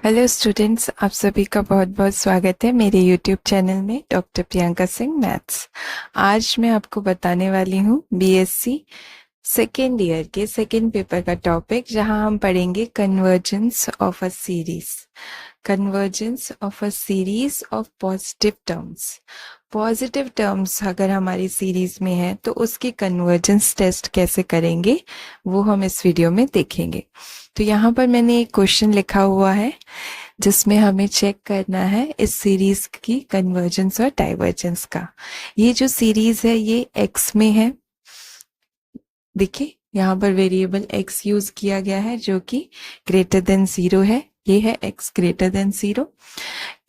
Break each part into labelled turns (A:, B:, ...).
A: Hello students, आप सभी का बहुत बहुत स्वागत है मेरे यूट्यूब चैनल में डॉक्टर प्रियंका सिंह मैथ्स। आज मैं आपको बताने वाली हूँ बीएससी सेकेंड ईयर के सेकेंड पेपर का टॉपिक, जहाँ हम पढ़ेंगे convergence of a series. Convergence of a series of positive terms. Positive terms अगर हमारी सीरीज में है तो उसकी कन्वर्जेंस टेस्ट कैसे करेंगे वो हम इस वीडियो में देखेंगे। तो यहाँ पर मैंने एक क्वेश्चन लिखा हुआ है जिसमें हमें चेक करना है इस सीरीज की कन्वर्जेंस और डाइवर्जेंस का। ये जो सीरीज है ये एक्स में है। देखिए यहाँ पर वेरिएबल एक्स यूज किया गया है जो कि ग्रेटर देन 0 है। ये है एक्स ग्रेटर देन 0।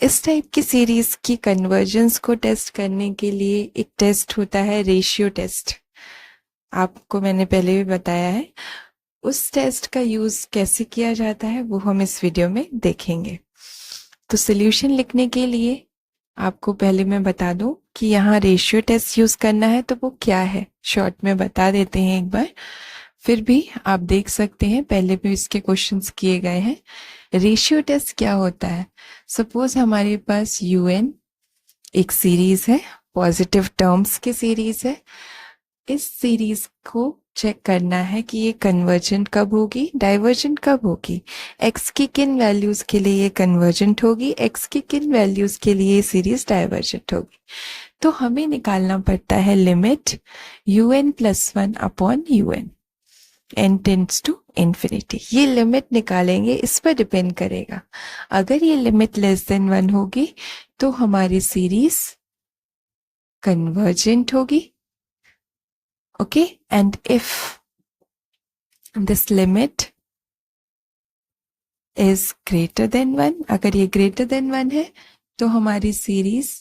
A: इस टाइप की सीरीज की कन्वर्जेंस को टेस्ट करने के लिए एक टेस्ट होता है, रेशियो टेस्ट। आपको मैंने पहले भी बताया है। उस टेस्ट का यूज कैसे किया जाता है वो हम इस वीडियो में देखेंगे। तो सॉल्यूशन लिखने के लिए आपको पहले मैं बता दूं कि यहाँ रेशियो टेस्ट यूज करना है तो वो क्या है, शॉर्ट में बता देते हैं एक बार। फिर भी आप देख सकते हैं, पहले भी इसके क्वेश्चंस किए गए हैं। रेशियो टेस्ट क्या होता है? सपोज हमारे पास यूएन एक सीरीज है, पॉजिटिव टर्म्स की सीरीज है। इस सीरीज को चेक करना है कि ये कन्वर्जेंट कब होगी, डाइवर्जेंट कब होगी, एक्स की किन वैल्यूज के लिए ये कन्वर्जेंट होगी, एक्स की किन वैल्यूज के लिए ये सीरीज डाइवर्जेंट होगी। तो हमें निकालना पड़ता है limit un+1 upon un, n tends to infinity. ये लिमिट निकालेंगे, इस पर डिपेंड करेगा। अगर ये लिमिट लेस देन 1 होगी तो हमारी सीरीज कन्वर्जेंट होगी। Okay, and if this limit is greater than 1, अगर ये greater than 1 है तो हमारी सीरीज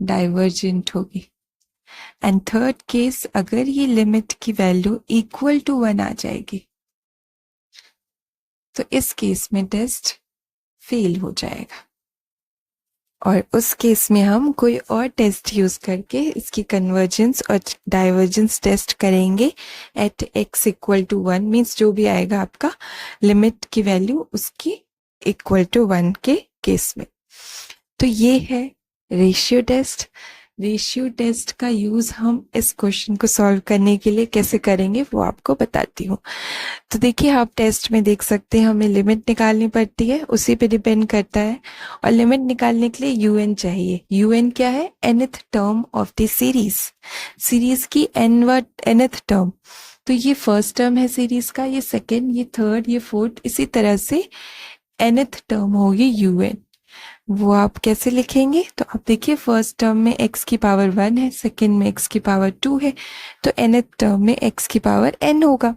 A: डाइवर्जेंट होगी। एंड थर्ड केस, अगर ये लिमिट की वैल्यू इक्वल टू 1 आ जाएगी तो इस केस में टेस्ट फेल हो जाएगा, और उस केस में हम कोई और टेस्ट यूज करके इसकी कन्वर्जेंस और डाइवर्जेंस टेस्ट करेंगे at x equal to 1। Means जो भी आएगा आपका लिमिट की वैल्यू उसकी इक्वल टू 1 के केस में। तो ये है रेशियो टेस्ट। रेशियो टेस्ट का यूज हम इस क्वेश्चन को सॉल्व करने के लिए कैसे करेंगे वो आपको बताती हूँ। तो देखिए, आप टेस्ट में देख सकते हैं हमें लिमिट निकालनी पड़ती है, उसी पे डिपेंड करता है। और लिमिट निकालने के लिए यूएन चाहिए। यूएन क्या है? nth term of the series. Series की nth टर्म। तो ये फर्स्ट टर्म है सीरीज का, ये सेकेंड, ये थर्ड, ये फोर्थ, इसी तरह से nth टर्म होगी यूएन। वो आप कैसे लिखेंगे? तो आप देखिए, फर्स्ट टर्म में x की पावर 1 है, सेकेंड में x की पावर 2 है, तो nth टर्म में x की पावर n होगा।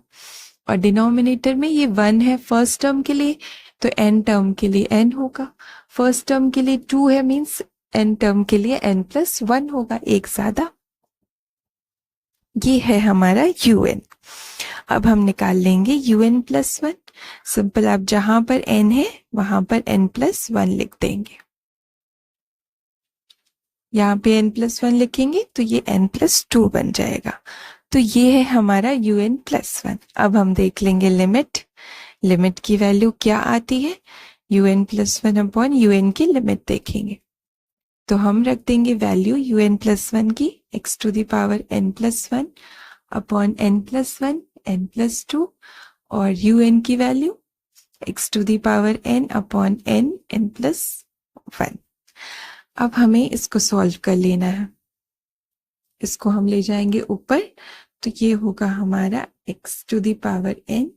A: और डिनोमिनेटर में ये 1 है फर्स्ट टर्म के लिए, तो n टर्म के लिए n होगा। फर्स्ट टर्म के लिए 2 है, मीन्स n टर्म के लिए n+1 होगा, एक ज्यादा। ये है हमारा un। अब हम निकाल लेंगे un+1। सिंपल, आप जहां पर n है वहां पर n+1 लिख देंगे। यहाँ पे n+1 लिखेंगे तो ये n+2 बन जाएगा। तो ये है हमारा un+1। अब हम देख लेंगे लिमिट। लिमिट की वैल्यू क्या आती है? un+1 अपॉन un की लिमिट देखेंगे तो हम रख देंगे वैल्यू un+1 की x⁻n+1 अपॉन n+1 n+2, और un की वैल्यू x⁻n अपॉन n+1। अब हमें इसको सॉल्व कर लेना है। इसको हम ले जाएंगे ऊपर, तो ये होगा हमारा x⁻n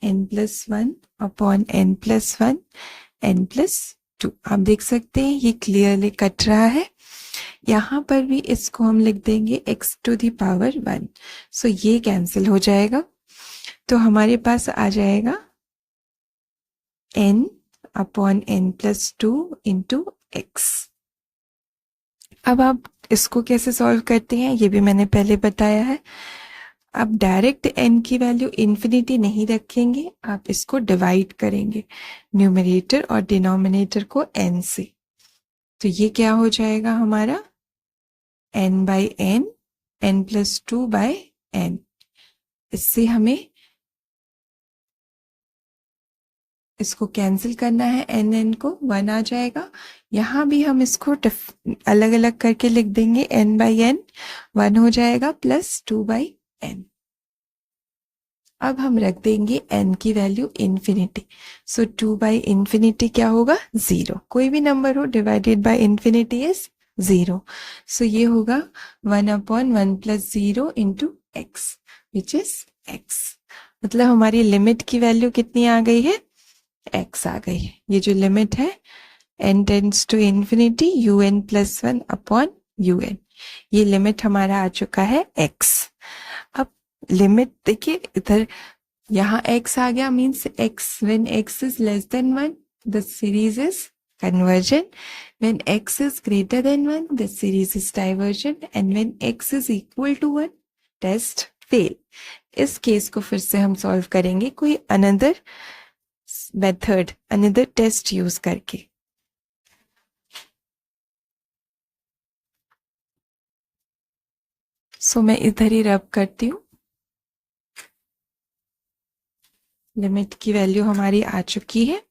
A: n+1 upon n+1 n+2। आप देख सकते हैं ये क्लियरली कट रहा है। यहाँ पर भी इसको हम लिख देंगे x⁻1। सो ये कैंसिल हो जाएगा, तो हमारे पास आ जाएगा n upon n+2 into x। अब आप इसको कैसे सॉल्व करते हैं ये भी मैंने पहले बताया है। आप डायरेक्ट n की वैल्यू इन्फिनिटी नहीं रखेंगे, आप इसको डिवाइड करेंगे, न्यूमरेटर और डिनोमिनेटर को n से। तो ये क्या हो जाएगा हमारा n/n, n+2/n। इससे हमें इसको कैंसिल करना है, एन एन को 1 आ जाएगा। यहाँ भी हम इसको अलग अलग करके लिख देंगे, एन बाई एन 1 हो जाएगा प्लस 2 बाई एन। अब हम रख देंगे n की value infinity, so 2 by infinity क्या होगा 0, कोई भी नंबर हो डिवाइडेड बाई इन्फिनिटी इज 0, सो ये होगा 1/1 plus 0 into x which is x। मतलब हमारी लिमिट की वैल्यू कितनी आ गई है, x आ गई है। ये जो लिमिट है n tends to infinity un plus 1 upon un, ये लिमिट हमारा आ चुका है x। अब लिमिट देखिए इधर, यहाँ x आ गया, means x when x is less than 1 the series is convergent, when x is greater than 1 the series is divergent, and when x is equal to 1 test fail। इस case को फिर से हम solve करेंगे कोई another method, another test use करके। So मैं इधर ही रब करती हूँ, लिमिट की वैल्यू हमारी आ चुकी है।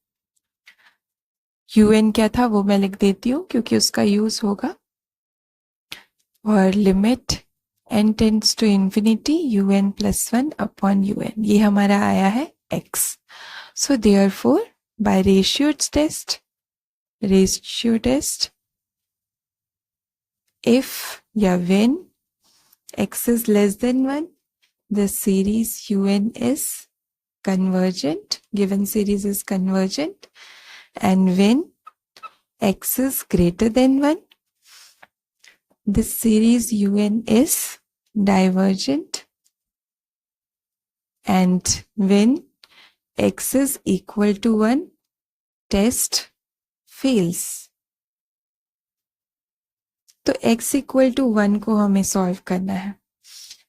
A: un क्या था वो मैं लिख देती हूँ क्योंकि उसका यूज होगा, और limit n tends to infinity un plus 1 upon un, ये हमारा आया है x। So therefore by ratio test if या when x is less than 1 the series un is convergent, given series is convergent, and when x is greater than 1 this series un is divergent, and when x is equal to 1 test fails। तो x equal to 1 को हमें solve करना है,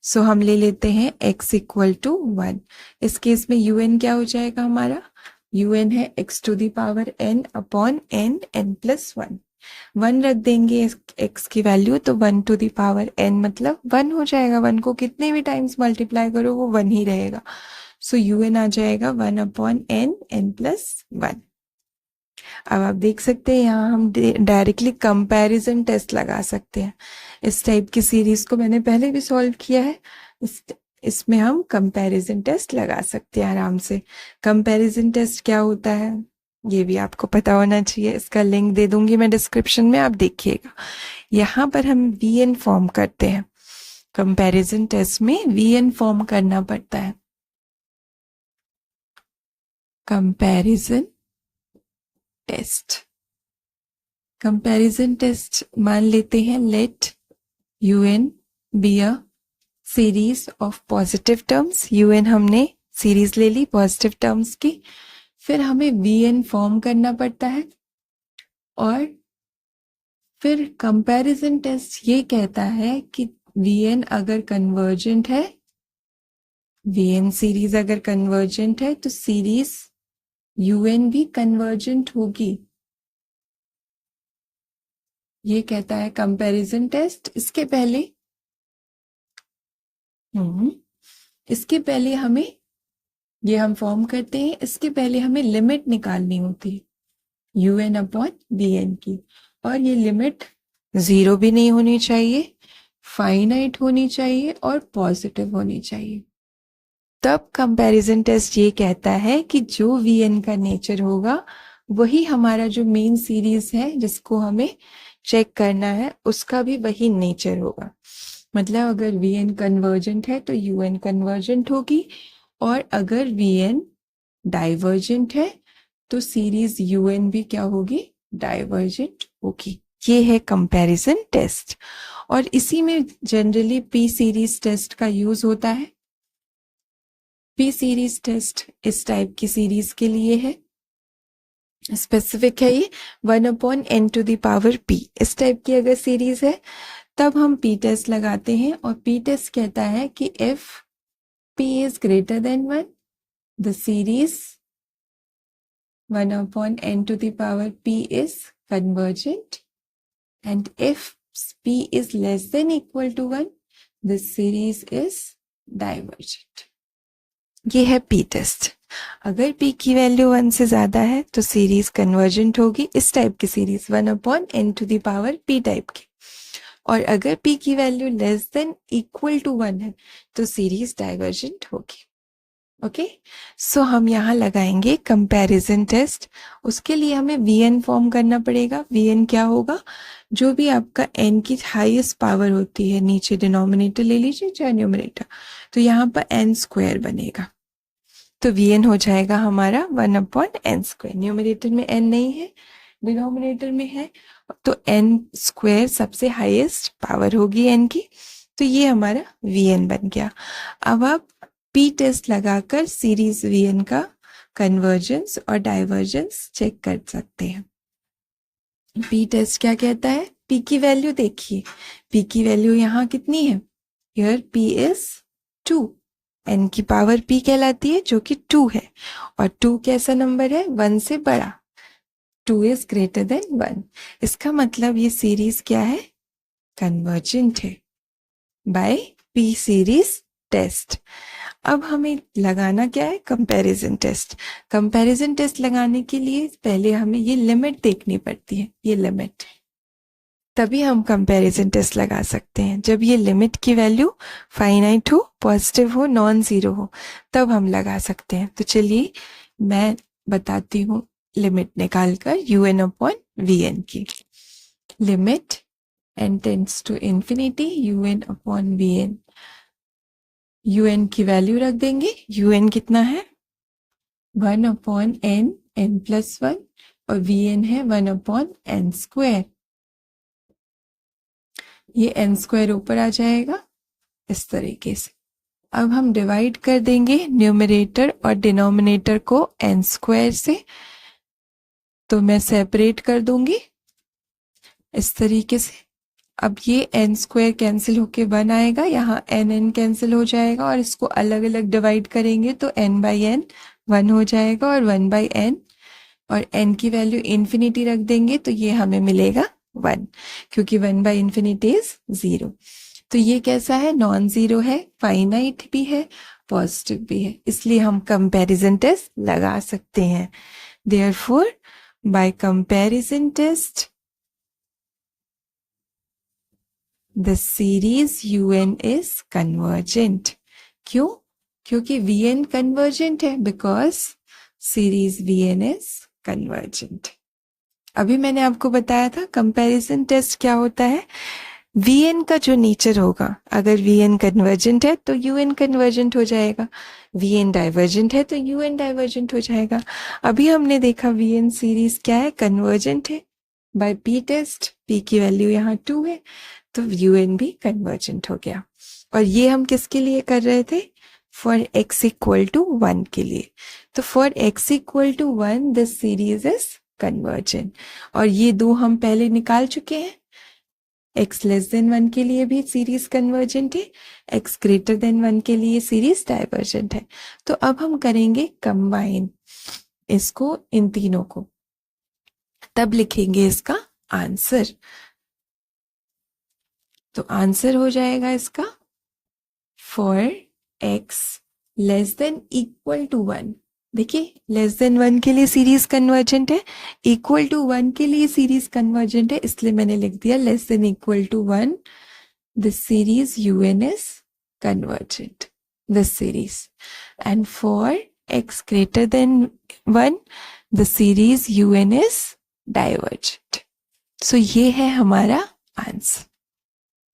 A: सो हम ले लेते हैं x equal to 1। इस केस में un क्या हो जाएगा हमारा, un है x to the power n upon n plus 1 रख देंगे x की वैल्यू, तो 1 टू द पावर n मतलब 1 हो जाएगा, 1 को कितने भी टाइम्स मल्टीप्लाई करो वो 1 ही रहेगा, सो un आ जाएगा 1 अपॉन n प्लस 1। अब आप देख सकते हैं यहाँ हम डायरेक्टली कंपैरिजन टेस्ट लगा सकते हैं। इस टाइप की सीरीज को मैंने पहले भी सॉल्व किया है, इसमें हम कंपैरिजन टेस्ट लगा सकते हैं आराम से। कंपैरिजन टेस्ट क्या होता है ये भी आपको पता होना चाहिए, इसका लिंक दे दूंगी मैं डिस्क्रिप्शन में, आप देखिएगा। यहाँ पर हम वीएन फॉर्म करते हैं, कंपैरिजन टेस्ट में वीएन फॉर्म करना पड़ता है। कंपैरिजन टेस्ट मान लेते हैं, let un be a series of positive terms. un हमने सीरीज ले ली पॉजिटिव टर्म्स की, फिर हमें vn फॉर्म करना पड़ता है, और फिर कंपैरिजन टेस्ट ये कहता है कि vn अगर कन्वर्जेंट है, vn सीरीज अगर कन्वर्जेंट है तो सीरीज un भी कन्वर्जेंट होगी, ये कहता है कंपैरिजन टेस्ट। इसके पहले हमें ये हम फॉर्म करते हैं, इसके पहले हमें लिमिट निकालनी होती है un अपॉन bn की, और ये लिमिट 0 भी नहीं होनी चाहिए, फाइनाइट होनी चाहिए और पॉजिटिव होनी चाहिए। तब कंपैरिजन टेस्ट ये कहता है कि जो vn का नेचर होगा वही हमारा जो मेन सीरीज है जिसको हमें चेक करना है उसका भी वही नेचर होगा। मतलब अगर vn कन्वर्जेंट है तो un कन्वर्जेंट होगी, और अगर vn डाइवर्जेंट है तो सीरीज un भी क्या होगी, डाइवर्जेंट होगी। ये है कंपैरिजन टेस्ट, और इसी में जनरली p सीरीज टेस्ट का यूज होता है। p सीरीज टेस्ट इस टाइप की सीरीज के लिए है, स्पेसिफिक है ये 1 upon n to the power p। इस टाइप की अगर सीरीज है तब हम p टेस्ट लगाते हैं, और p टेस्ट कहता है कि if p is greater than 1 the series 1 upon n to the power p is convergent, and if p is less than equal to 1 this series is divergent। ये है p test. अगर p की value 1 से ज्यादा है तो series convergent होगी, इस टाइप की सीरीज 1/n⁴ p टाइप की। और अगर p की value less than equal to 1 है तो सीरीज डाइवर्जेंट होगी। ओके, सो हम यहाँ लगाएंगे कंपैरिजन टेस्ट। उसके लिए हमें vn फॉर्म करना पड़ेगा। vn क्या होगा, जो भी आपका n की हाईएस्ट पावर होती है, नीचे डिनोमिनेटर ले लीजिए चाहे न्यूमरेटर, तो यहाँ पर n² बनेगा। तो vn हो जाएगा हमारा 1/n²। न्यूमरेटर में n नहीं है, डिनोमिनेटर में है, तो n² सबसे हाईएस्ट पावर होगी n की, तो ये हमारा vn बन गया। अब आप p टेस्ट लगाकर सीरीज vn का कन्वर्जेंस और डाइवर्जेंस चेक कर सकते हैं। p टेस्ट क्या कहता है, p की वैल्यू देखिए, p की वैल्यू यहाँ कितनी है, हियर p इज 2, n की पावर p कहलाती है जो कि 2 है, और 2 कैसा नंबर है, 1 से बड़ा, 2 इज ग्रेटर देन 1। इसका मतलब ये सीरीज क्या है, कन्वर्जेंट है बाय p सीरीज टेस्ट। अब हमें लगाना क्या है, कंपैरिजन टेस्ट। कंपैरिजन टेस्ट लगाने के लिए पहले हमें ये लिमिट देखनी पड़ती है, ये लिमिट, तभी हम कंपैरिजन टेस्ट लगा सकते हैं। जब ये लिमिट की वैल्यू फाइनाइट हो, पॉजिटिव हो, नॉन जीरो हो, तब हम लगा सकते हैं। तो चलिए मैं बताती हूँ लिमिट निकालकर un/vn की। Limit n tends to infinity un/vn। un की वैल्यू रख देंगे, un कितना है 1/n, n+1, और vn है 1/n²। ये n² ऊपर आ जाएगा इस तरीके से। अब हम डिवाइड कर देंगे न्यूमरेटर और डिनोमिनेटर को n² से, तो मैं सेपरेट कर दूंगी इस तरीके से। अब ये n² कैंसिल होके 1 आएगा, यहाँ n कैंसिल हो जाएगा, और इसको अलग अलग डिवाइड करेंगे तो n/n 1 हो जाएगा, और 1/n, और n की वैल्यू इंफिनिटी रख देंगे तो ये हमें मिलेगा 1, क्योंकि 1/∞ इज 0। तो ये कैसा है, नॉन जीरो है, फाइनाइट भी है, पॉजिटिव भी है, इसलिए हम कंपैरिजन टेस्ट लगा सकते हैं। Therefore by comparison test the series un is convergent। क्यों, क्योंकि vn कन्वर्जेंट है, because series vn is convergent। अभी मैंने आपको बताया था कंपैरिजन टेस्ट क्या होता है, vn का जो नेचर होगा, अगर vn कन्वर्जेंट है तो un कन्वर्जेंट हो जाएगा, vn डाइवर्जेंट है तो un डाइवर्जेंट हो जाएगा। अभी हमने देखा vn सीरीज क्या है, कन्वर्जेंट है बाय p टेस्ट, p की वैल्यू यहाँ 2 है, तो un भी कन्वर्जेंट हो गया। और ये हम किसके लिए कर रहे थे, फॉर x इक्वल टू 1 के लिए। तो for x equal to 1 this series is convergent, और ये दो हम पहले निकाल चुके हैं। x लेस देन 1 के लिए भी सीरीज कन्वर्जेंट है, x ग्रेटर देन 1 के लिए सीरीज डाइवर्जेंट है। तो अब हम करेंगे कंबाइन इसको, इन तीनों को, तब लिखेंगे इसका आंसर। तो आंसर हो जाएगा इसका, for x less than equal to 1। देखिए, लेस देन 1 के लिए सीरीज कन्वर्जेंट है, इक्वल टू 1 के लिए सीरीज कन्वर्जेंट है, इसलिए मैंने लिख दिया less than equal to 1, this series un is convergent, this series, and for x greater than 1 the series un is divergent। So ये है हमारा आंसर।